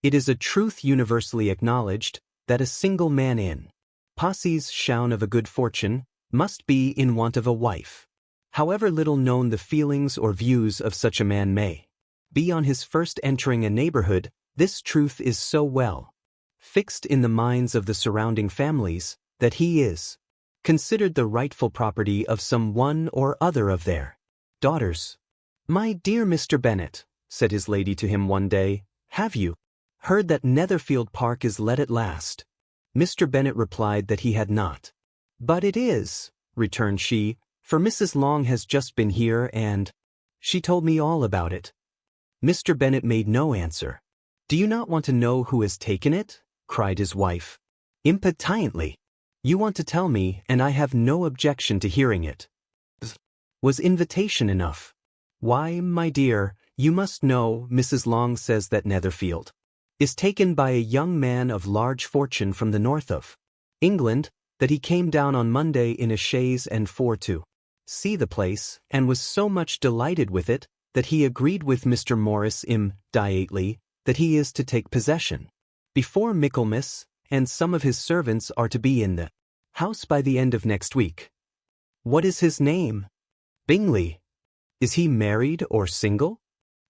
It is a truth universally acknowledged, that a single man in posses shown of a good fortune, must be in want of a wife. However little known the feelings or views of such a man may be on his first entering a neighborhood, this truth is so well fixed in the minds of the surrounding families, that he is considered the rightful property of some one or other of their daughters. "My dear Mr. Bennet," said his lady to him one day, "have you heard that Netherfield Park is let at last?" Mr. Bennet replied that he had not. "But it is," returned she, "for Mrs. Long has just been here and she told me all about it." Mr. Bennet made no answer. "Do you not want to know who has taken it?" cried his wife impatiently. "You want to tell me, and I have no objection to hearing it. Was invitation enough? Why, my dear, you must know Mrs. Long says that Netherfield is taken by a young man of large fortune from the north of England, that he came down on Monday in a chaise and four to see the place, and was so much delighted with it, that he agreed with Mr. Morris immediately that he is to take possession before Michaelmas, and some of his servants are to be in the house by the end of next week." "What is his name?" "Bingley." "Is he married or single?"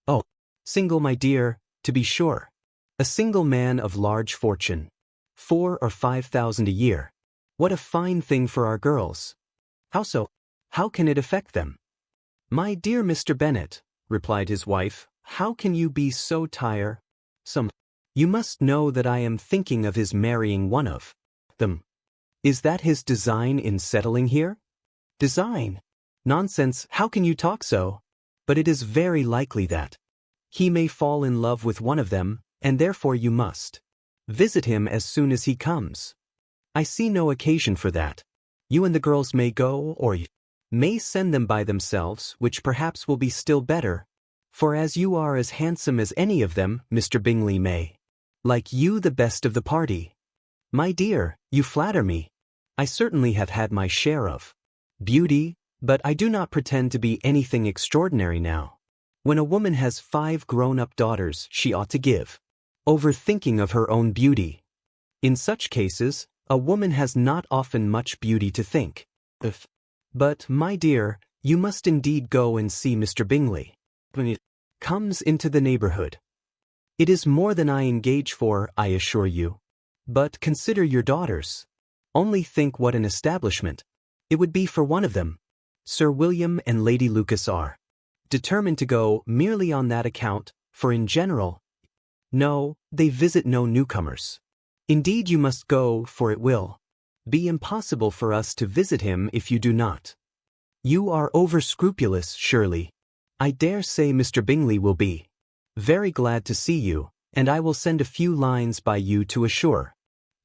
"Oh, single, my dear, to be sure. A single man of large fortune. 4,000 or 5,000 a year. What a fine thing for our girls." "How so? How can it affect them?" "My dear Mr. Bennet," replied his wife, "how can you be so tiresome? You must know that I am thinking of his marrying one of them." "Is that his design in settling here?" "Design? Nonsense, how can you talk so? But it is very likely that he may fall in love with one of them, and therefore you must visit him as soon as he comes. I see no occasion for that. You and the girls may go, or you may send them by themselves, which perhaps will be still better, for as you are as handsome as any of them, Mr. Bingley may like you the best of the party." "My dear, you flatter me. I certainly have had my share of beauty, but I do not pretend to be anything extraordinary now. When a woman has 5 grown-up daughters, she ought to give over thinking of her own beauty. In such cases, a woman has not often much beauty to think of. But, my dear, you must indeed go and see Mr. Bingley when he comes into the neighborhood. It is more than I engage for, I assure you. But consider your daughters. Only think what an establishment it would be for one of them. Sir William and Lady Lucas are determined to go merely on that account, for in general, no, they visit no newcomers. Indeed you must go, for it will be impossible for us to visit him if you do not. You are over-scrupulous, surely. I dare say Mr. Bingley will be very glad to see you, and I will send a few lines by you to assure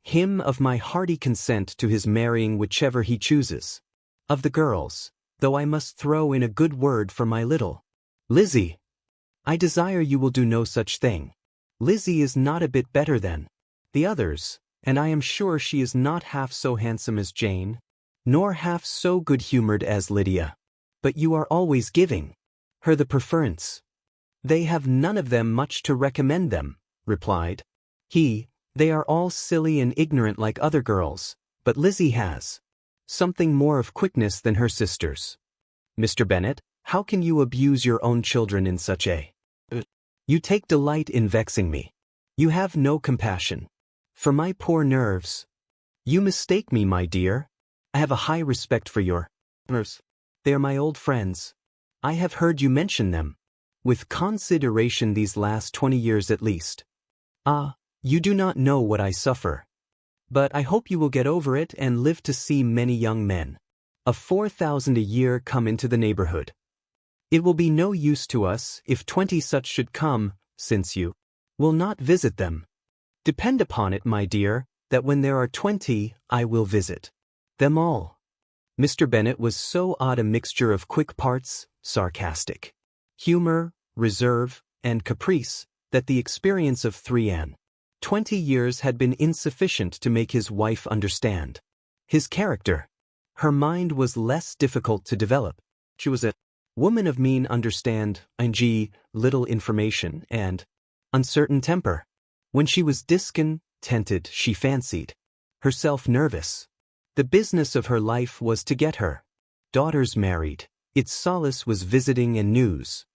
him of my hearty consent to his marrying whichever he chooses of the girls, though I must throw in a good word for my little Lizzie. I desire you will do no such thing. Lizzie is not a bit better than the others, and I am sure she is not half so handsome as Jane, nor half so good-humored as Lydia. But you are always giving her the preference." "They have none of them much to recommend them," replied he. "They are all silly and ignorant like other girls, but Lizzie has something more of quickness than her sisters. Mr. Bennet, how can you abuse your own children in such a You take delight in vexing me. You have no compassion for my poor nerves. You mistake me, my dear. I have a high respect for your nerves. They are my old friends. I have heard you mention them with consideration these last 20 years at least. Ah, you do not know what I suffer. But I hope you will get over it and live to see many young men of 4,000 a year come into the neighborhood. It will be no use to us if 20 such should come, since you will not visit them. Depend upon it, my dear, that when there are 20, I will visit them all." Mr. Bennet was so odd a mixture of quick parts, sarcastic humor, reserve, and caprice, that the experience of 3 and 20 years had been insufficient to make his wife understand his character. Her mind was less difficult to develop. She was a woman of mean understanding, little information, and uncertain temper. When she was discontented, she fancied herself nervous. The business of her life was to get her daughters married. Its solace was visiting and news.